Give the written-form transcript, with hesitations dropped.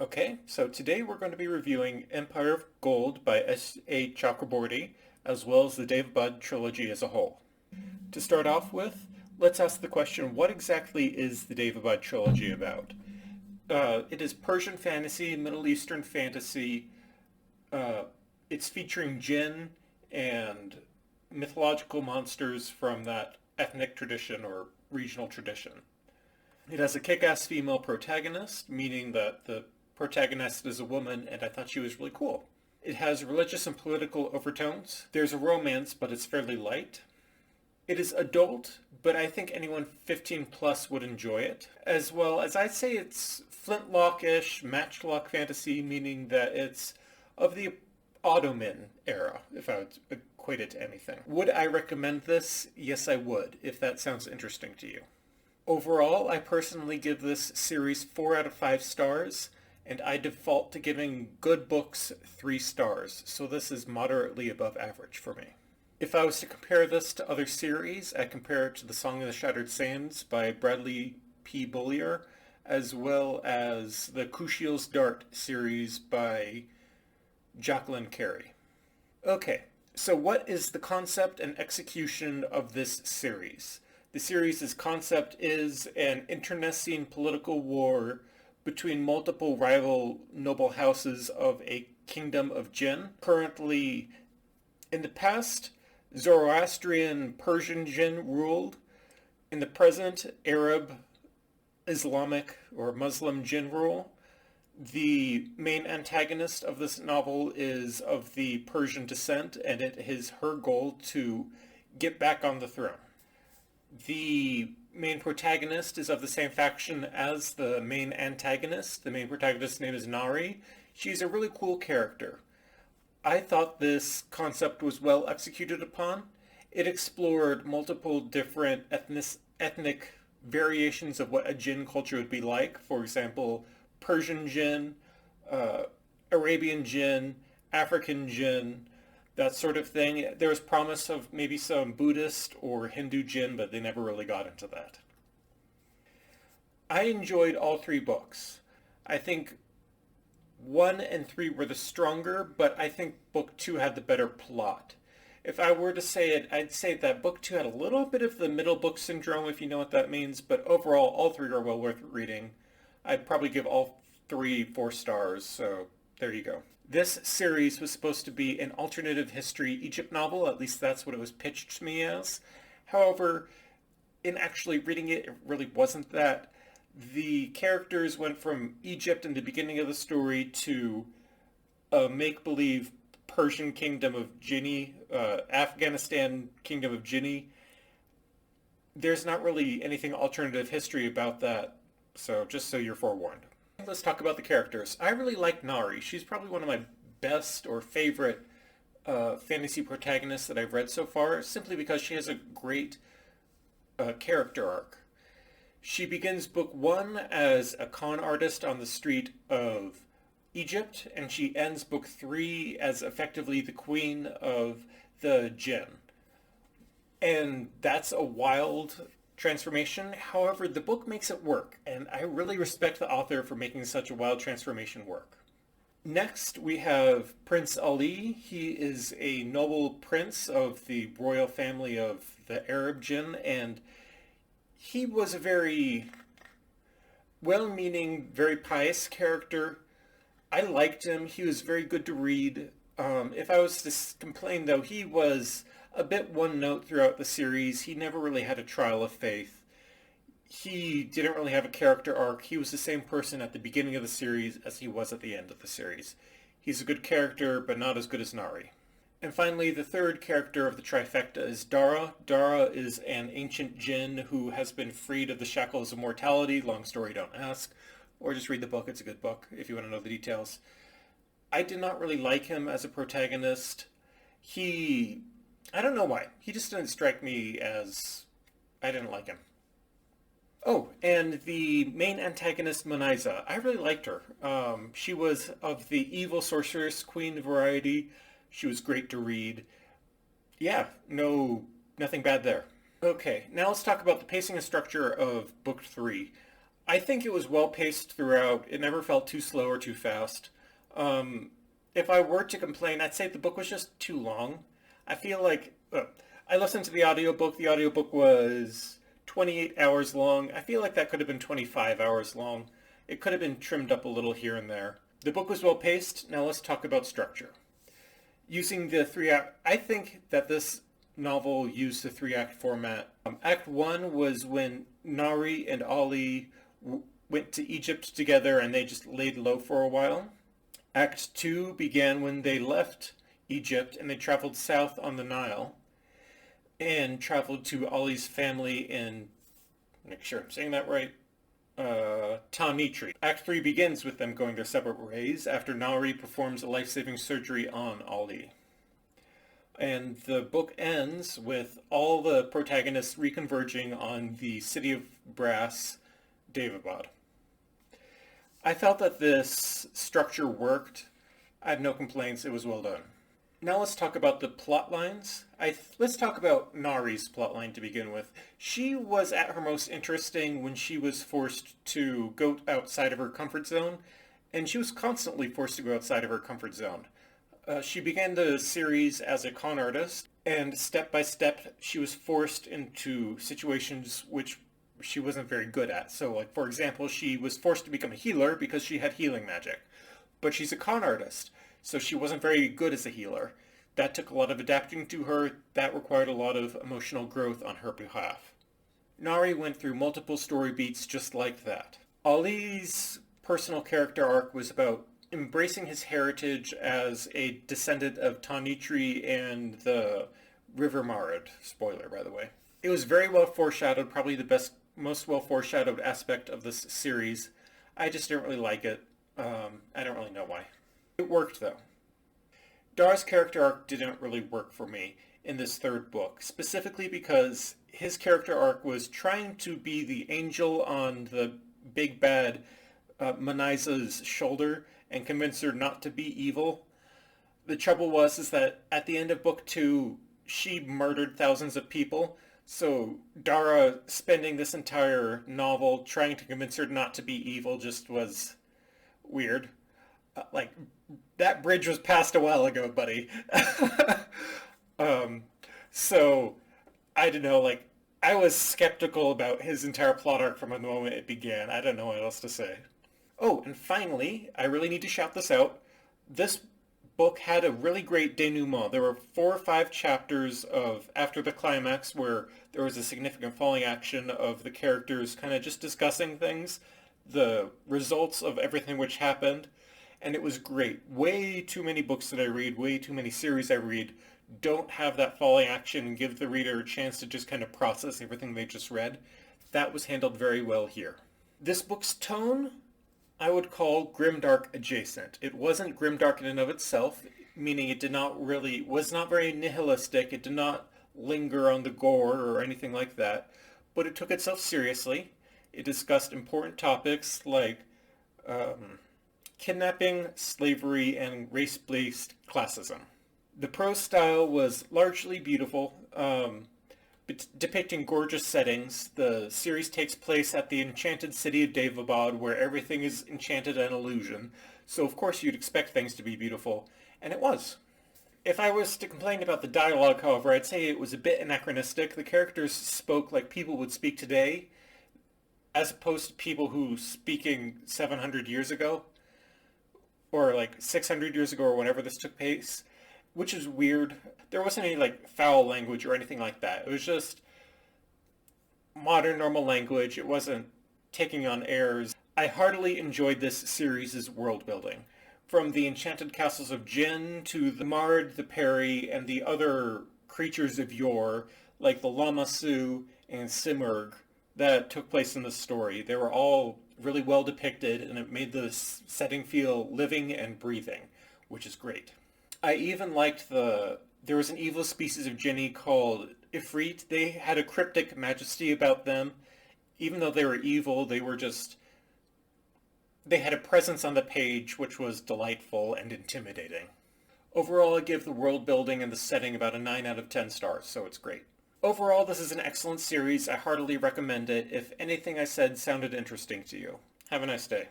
Okay, so today we're going to be reviewing Empire of Gold by S.A. Chakraborty, as well as the Dave Budd trilogy as a whole. To start off with, let's ask the question, what exactly is the Dave Budd trilogy about? It is Persian fantasy, Middle Eastern fantasy. Uh, it's featuring jinn and mythological monsters from that ethnic tradition or regional tradition. It has a kick-ass female protagonist, meaning that the protagonist is a woman, and I thought she was really cool. It has religious and political overtones. There's a romance, but it's fairly light. It is adult, but I think anyone 15 plus would enjoy it. As well as I'd say it's flintlock-ish, matchlock fantasy, meaning that it's of the Ottoman era, if I would equate it to anything. Would I recommend this? Yes, I would, if that sounds interesting to you. Overall, I personally give this series 4 out of 5 stars, and I default to giving good books 3 stars, so this is moderately above average for me. If I was to compare this to other series, I compare it to The Song of the Shattered Sands by Bradley P. Bullier, as well as the Kushiel's Dart series by Jacqueline Carey. Okay, so what is the concept and execution of this series? The series' concept is an internecine political war between multiple rival noble houses of a kingdom of jinn. Currently, in the past, Zoroastrian Persian jinn ruled. In the present, Arab, Islamic, or Muslim jinn rule. The main antagonist of this novel is of the Persian descent, and it is her goal to get back on the throne. The main protagonist is of the same faction as the main antagonist. The main protagonist's name is Nari. She's a really cool character. I thought this concept was well executed upon. It explored multiple different ethnic variations of what a jinn culture would be like. For example, Persian jinn, Arabian jinn, African jinn, that sort of thing. There was promise of maybe some Buddhist or Hindu jinn, but they never really got into that. I enjoyed all 3 books. I think 1 and 3 were the stronger, but I think book 2 had the better plot. If I were to say it, I'd say that book 2 had a little bit of the middle book syndrome, if you know what that means, but overall, all 3 are well worth reading. I'd probably give all 3 4 stars, so there you go. This series was supposed to be an alternative history Egypt novel, at least that's what it was pitched to me as. However, in actually reading it, it really wasn't that. The characters went from Egypt in the beginning of the story to a make-believe Persian kingdom of Jinni, Afghanistan kingdom of Jinni. There's not really anything alternative history about that, so just so you're forewarned. Let's talk about the characters. I really like Nari. She's probably one of my best or favorite fantasy protagonists that I've read so far, simply because she has a great character arc. She begins book 1 as a con artist on the street of Egypt, and she ends book 3 as effectively the queen of the jinn. And that's a wild transformation. However, the book makes it work, and I really respect the author for making such a wild transformation work. Next, we have Prince Ali. He is a noble prince of the royal family of the Arab jinn, and he was a very well-meaning, very pious character. I liked him. He was very good to read. If I was to complain, though, he was a bit one note throughout the series. He never really had a trial of faith. He didn't really have a character arc. He was the same person at the beginning of the series as he was at the end of the series. He's a good character, but not as good as Nari. And finally, the third character of the trifecta is Dara. Dara is an ancient jinn who has been freed of the shackles of mortality. Long story, don't ask. Or just read the book. It's a good book if you want to know the details. I did not really like him as a protagonist. I don't know why. He just didn't strike me as... I didn't like him. Oh, and the main antagonist, Manaiza. I really liked her. She was of the evil sorceress queen variety. She was great to read. Yeah, nothing bad there. Okay, now let's talk about the pacing and structure of book 3. I think it was well paced throughout. It never felt too slow or too fast. Um, if I were to complain, I'd say the book was just too long. I feel like I listened to the audiobook. The audiobook was 28 hours long. I feel like that could have been 25 hours long. It could have been trimmed up a little here and there. The book was well paced. Now let's talk about structure. Using the three act, I think that this novel used the three act format. Act one was when Nari and Ollie went to Egypt together and they just laid low for a while. Act two began when they left Egypt and they traveled south on the Nile and traveled to Ollie's family in, make sure I'm saying that right, Tanitri. Act 3 begins with them going their separate ways after Nari performs a life-saving surgery on Ollie. And the book ends with all the protagonists reconverging on the City of Brass, Daevabad. I felt that this structure worked. I had no complaints. It was well done. Now let's talk about the plot lines. Let's talk about Nari's plotline to begin with. She was at her most interesting when she was forced to go outside of her comfort zone, and she was constantly forced to go outside of her comfort zone. She began the series as a con artist, and step by step she was forced into situations which she wasn't very good at. So, like, for example, she was forced to become a healer because she had healing magic. But she's a con artist, so she wasn't very good as a healer. That took a lot of adapting to her. That required a lot of emotional growth on her behalf. Nari went through multiple story beats just like that. Ali's personal character arc was about embracing his heritage as a descendant of Tanitri and the River Marad. Spoiler, by the way. It was very well foreshadowed, probably the most well foreshadowed aspect of this series. I just didn't really like it. I don't really know why. It worked, though. Dara's character arc didn't really work for me in this third book, specifically because his character arc was trying to be the angel on the big bad Manaiza's shoulder and convince her not to be evil. The trouble is that at the end of book 2, she murdered thousands of people, so Dara spending this entire novel trying to convince her not to be evil just was weird. Like, that bridge was passed a while ago, buddy. So, I don't know, like, I was skeptical about his entire plot arc from the moment it began. I don't know what else to say. Oh, and finally, I really need to shout this out. This book had a really great denouement. There were 4 or 5 chapters of after the climax where there was a significant falling action of the characters kind of just discussing things, the results of everything which happened, and it was great. Way too many books that I read, way too many series I read, don't have that falling action and give the reader a chance to just kind of process everything they just read. That was handled very well here. This book's tone, I would call grimdark adjacent. It wasn't grimdark in and of itself, meaning it was not very nihilistic. It did not linger on the gore or anything like that, but it took itself seriously. It discussed important topics like kidnapping, slavery, and race-based classism. The prose style was largely beautiful, depicting gorgeous settings. The series takes place at the enchanted city of Daevabad, where everything is enchanted and illusion, so of course you'd expect things to be beautiful, and it was. If I was to complain about the dialogue, however, I'd say it was a bit anachronistic. The characters spoke like people would speak today, as opposed to people who speaking 700 years ago, or like 600 years ago, or whenever this took place, which is weird. There wasn't any like foul language or anything like that. It was just modern normal language. It wasn't taking on airs. I heartily enjoyed this series' world building. From the enchanted castles of Jinn to the Mard, the Peri, and the other creatures of yore, like the Lamassu and Simurgh, that took place in the story. They were all really well depicted, and it made the setting feel living and breathing, which is great. I even liked there was an evil species of Jinni called Ifrit. They had a cryptic majesty about them. Even though they were evil, they had a presence on the page which was delightful and intimidating. Overall, I give the world building and the setting about a 9 out of 10 stars, so it's great. Overall, this is an excellent series. I heartily recommend it if anything I said sounded interesting to you. Have a nice day.